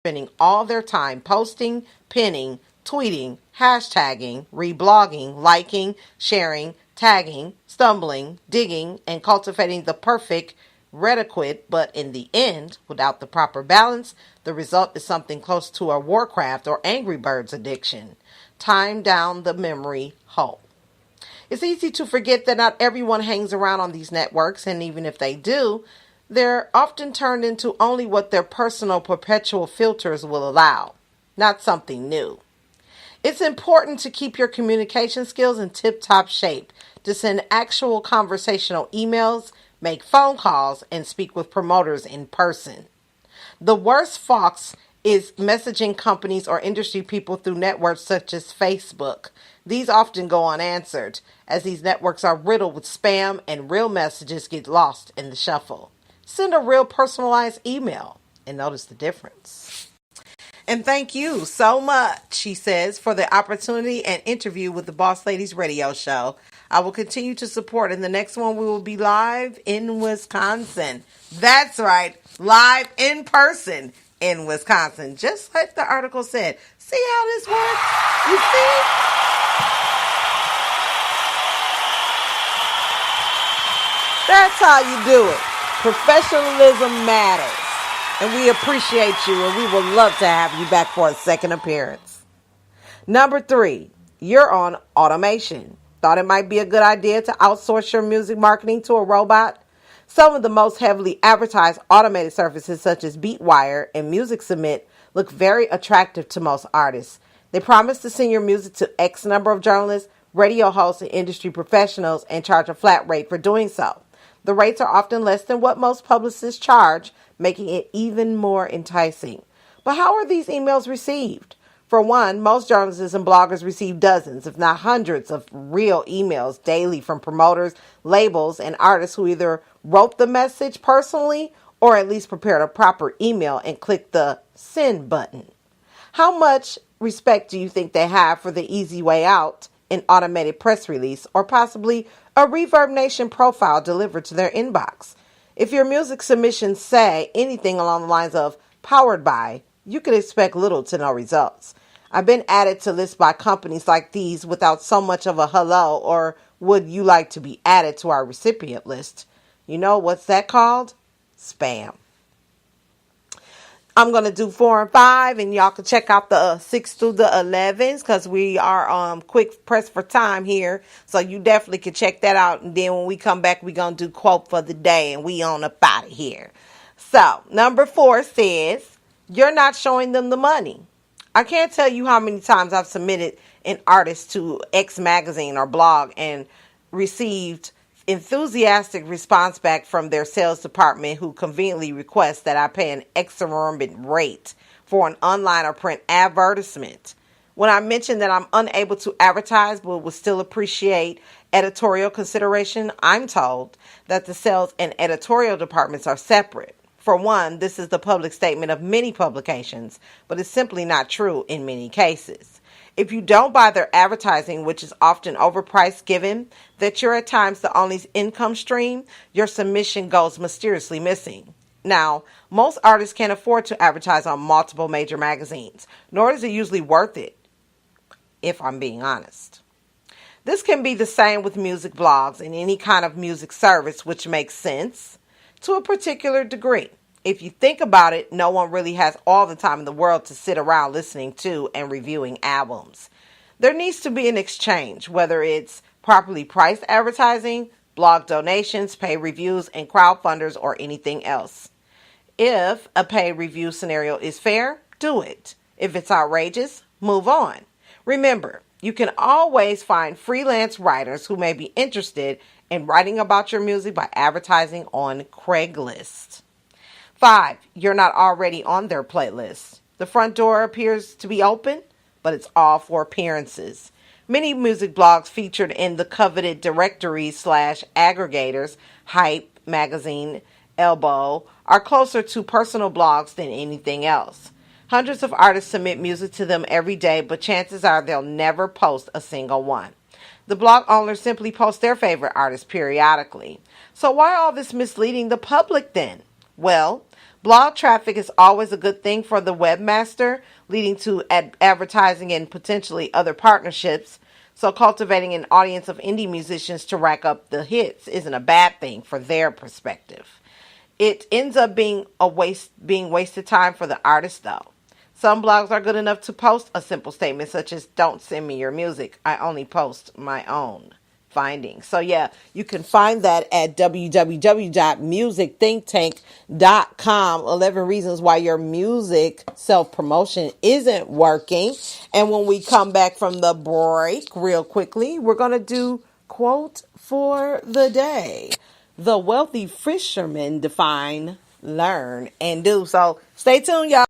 spending all their time posting, pinning, tweeting, hashtagging, reblogging, liking, sharing, tagging, stumbling, digging, and cultivating the perfect retiquette, but in the end, without the proper balance, the result is something close to a Warcraft or Angry Birds addiction. Time down the memory hole. It's easy to forget that not everyone hangs around on these networks, and even if they do, they're often turned into only what their personal perpetual filters will allow, not something new. It's important to keep your communication skills in tip-top shape, to send actual conversational emails, make phone calls, and speak with promoters in person. The worst fox is messaging companies or industry people through networks such as Facebook. These often go unanswered, as these networks are riddled with spam and real messages get lost in the shuffle. Send a real personalized email and notice the difference. And thank you so much, she says, for the opportunity and interview with the Boss Ladies radio show. I will continue to support. In the next one, we will be live in Wisconsin. That's right, live in person in Wisconsin, just like the article said. See how this works? You see? That's how you do it. Professionalism matters. And we appreciate you, and we would love to have you back for a second appearance. Number 3, you're on automation. Thought it might be a good idea to outsource your music marketing to a robot? Some of the most heavily advertised automated services such as Beatwire and Music Submit look very attractive to most artists. They promise to send your music to X number of journalists, radio hosts, and industry professionals and charge a flat rate for doing so. The rates are often less than what most publicists charge, making it even more enticing. But how are these emails received? For one, most journalists and bloggers receive dozens, if not hundreds, of real emails daily from promoters, labels, and artists who either wrote the message personally or at least prepared a proper email and clicked the send button. How much respect do you think they have for the easy way out, an automated press release, or possibly a Reverb Nation profile delivered to their inbox? If your music submissions say anything along the lines of powered by, you can expect little to no results. I've been added to lists by companies like these without so much of a hello or would you like to be added to our recipient list. You know what's that called? Spam. I'm going to do 4 and 5, and y'all can check out the 6 through the 11s because we are quick press for time here. So you definitely can check that out. And then when we come back, we're going to do quote for the day, and we on up out of here. So number 4 says, you're not showing them the money. I can't tell you how many times I've submitted an artist to X magazine or blog and received enthusiastic response back from their sales department who conveniently requests that I pay an exorbitant rate for an online or print advertisement. When I mention that I'm unable to advertise but would still appreciate editorial consideration, I'm told that the sales and editorial departments are separate. For one, this is the public statement of many publications, but it's simply not true in many cases. If you don't buy their advertising, which is often overpriced given that you're at times the only income stream, your submission goes mysteriously missing. Now, most artists can't afford to advertise on multiple major magazines, nor is it usually worth it, if I'm being honest. This can be the same with music blogs and any kind of music service, which makes sense to a particular degree. If you think about it, no one really has all the time in the world to sit around listening to and reviewing albums. There needs to be an exchange, whether it's properly priced advertising, blog donations, paid reviews, and crowdfunders, or anything else. If a paid review scenario is fair, do it. If it's outrageous, move on. Remember, you can always find freelance writers who may be interested in writing about your music by advertising on Craigslist. 5, you're not already on their playlist. The front door appears to be open, but it's all for appearances. Many music blogs featured in the coveted directories / aggregators, Hype, Magazine, Elbow, are closer to personal blogs than anything else. Hundreds of artists submit music to them every day, but chances are they'll never post a single one. The blog owners simply post their favorite artists periodically. So why all this misleading the public then? Well, Blog traffic is always a good thing for the webmaster, leading to advertising and potentially other partnerships. So cultivating an audience of indie musicians to rack up the hits isn't a bad thing for their perspective. It ends up being wasted time for the artist though. Some blogs are good enough to post a simple statement such as "Don't send me your music. I only post my own findings." So yeah, you can find that at www.musicthinktank.com. 11 reasons why your music self-promotion isn't working. And when we come back from the break real quickly, we're going to do quote for the day. The wealthy fishermen define, learn, and do. So stay tuned, y'all.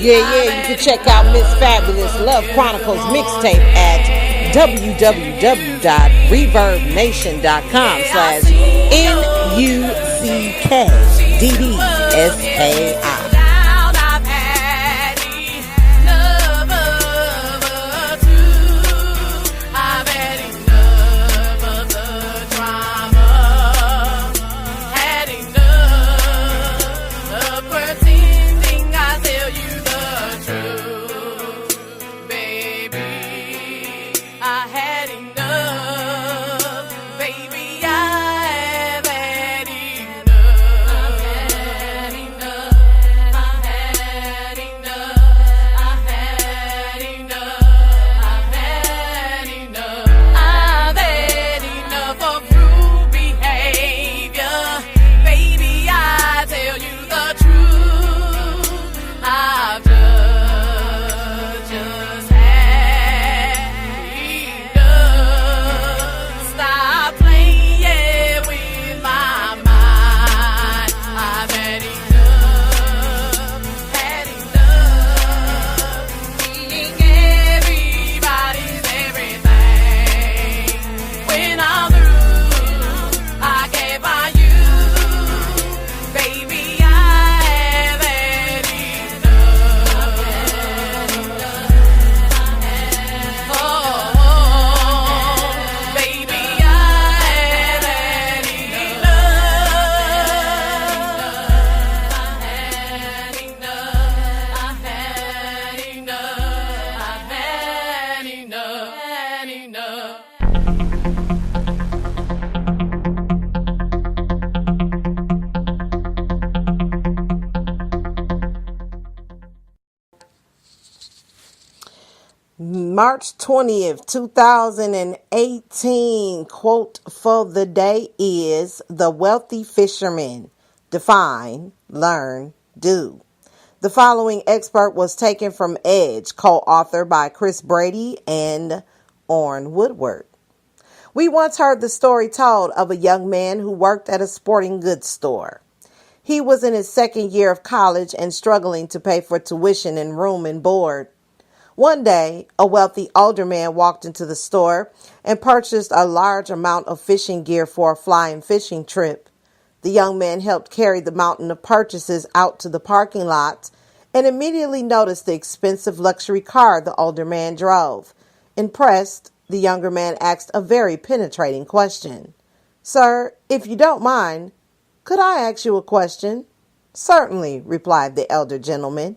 Yeah, you can check out Miss Fabulous Love Chronicles mixtape at www.reverbnation.com/NUCKDDSKI. March 20th, 2018. Quote for the day is "The wealthy fisherman. Define, learn, do." The following excerpt was taken from Edge, co-authored by Chris Brady and Orrin Woodward. We once heard the story told of a young man who worked at a sporting goods store. He was in his second year of college and struggling to pay for tuition and room and board. One day, a wealthy older man walked into the store and purchased a large amount of fishing gear for a flying fishing trip. The young man helped carry the mountain of purchases out to the parking lot and immediately noticed the expensive luxury car the older man drove. Impressed, the younger man asked a very penetrating question. "Sir, if you don't mind, could I ask you a question?" "Certainly," replied the elder gentleman,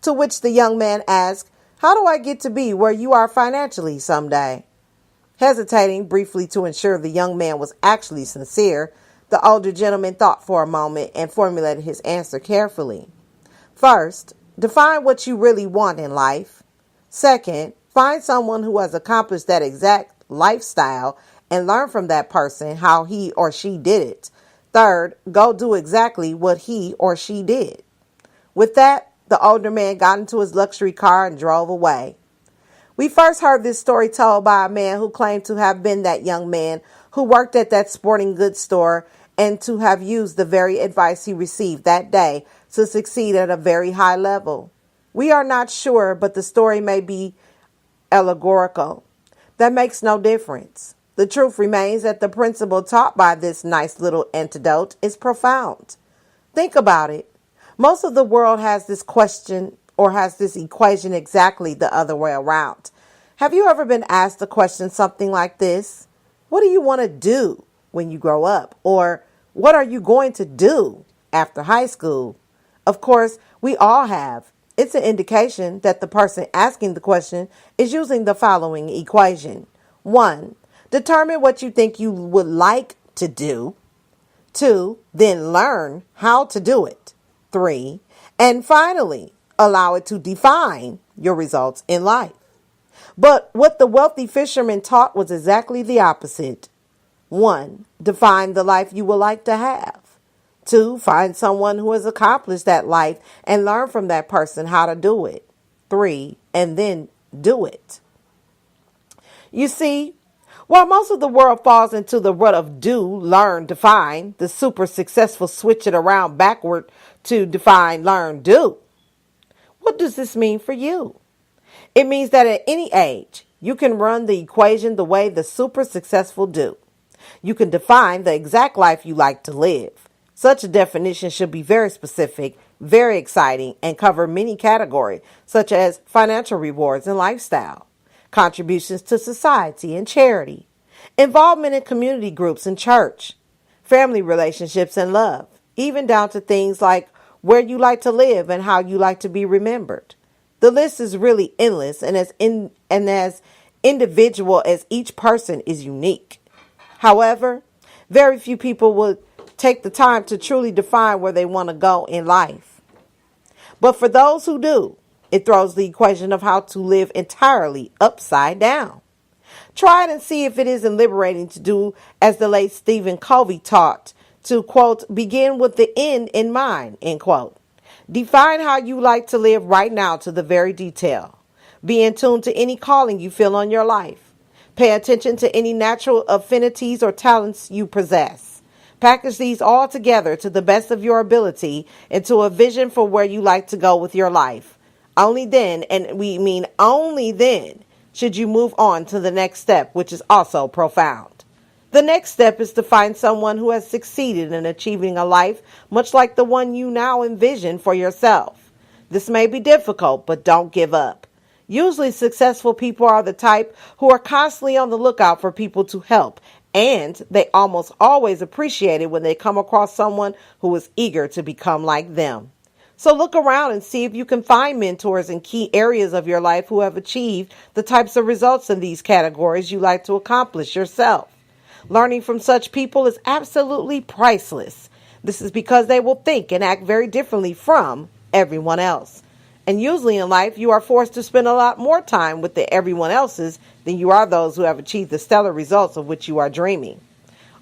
to which the young man asked, "How do I get to be where you are financially someday?" Hesitating briefly to ensure the young man was actually sincere, the older gentleman thought for a moment and formulated his answer carefully. "First, define what you really want in life. Second, find someone who has accomplished that exact lifestyle and learn from that person how he or she did it. Third, go do exactly what he or she did." With that, the older man got into his luxury car and drove away. We first heard this story told by a man who claimed to have been that young man who worked at that sporting goods store and to have used the very advice he received that day to succeed at a very high level. We are not sure, but the story may be allegorical. That makes no difference. The truth remains that the principle taught by this nice little antidote is profound. Think about it. Most of the world has this question or has this equation exactly the other way around. Have you ever been asked a question something like this? What do you want to do when you grow up? Or what are you going to do after high school? Of course, we all have. It's an indication that the person asking the question is using the following equation. 1. Determine what you think you would like to do. 2. Then learn how to do it. 3. And finally, allow it to define your results in life. But what the wealthy fisherman taught was exactly the opposite. 1. Define the life you would like to have. 2. Find someone who has accomplished that life and learn from that person how to do it. 3. And then do it. You see, while most of the world falls into the rut of do, learn, define, the super successful switch it around backward to define, learn, do. What does this mean for you? It means that at any age, you can run the equation the way the super successful do. You can define the exact life you like to live. Such a definition should be very specific, very exciting, and cover many categories, such as financial rewards and lifestyle, contributions to society and charity, involvement in community groups and church, family relationships and love, even down to things like where you like to live and how you like to be remembered. The list is really endless and as individual as each person is unique. However, very few people will take the time to truly define where they want to go in life. But for those who do, it throws the equation of how to live entirely upside down. Try it and see if it isn't liberating to do as the late Stephen Covey taught, to, quote, begin with the end in mind, end quote. Define how you like to live right now to the very detail. Be in tune to any calling you feel on your life. Pay attention to any natural affinities or talents you possess. Package these all together to the best of your ability into a vision for where you like to go with your life. Only then, and we mean only then, should you move on to the next step, which is also profound. The next step is to find someone who has succeeded in achieving a life much like the one you now envision for yourself. This may be difficult, but don't give up. Usually successful people are the type who are constantly on the lookout for people to help, and they almost always appreciate it when they come across someone who is eager to become like them. So look around and see if you can find mentors in key areas of your life who have achieved the types of results in these categories you like to accomplish yourself. Learning from such people is absolutely priceless. This is because they will think and act very differently from everyone else. And usually in life, you are forced to spend a lot more time with the everyone else's than you are those who have achieved the stellar results of which you are dreaming.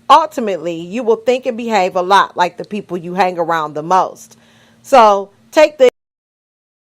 Ultimately, you will think and behave a lot like the people you hang around the most. So take the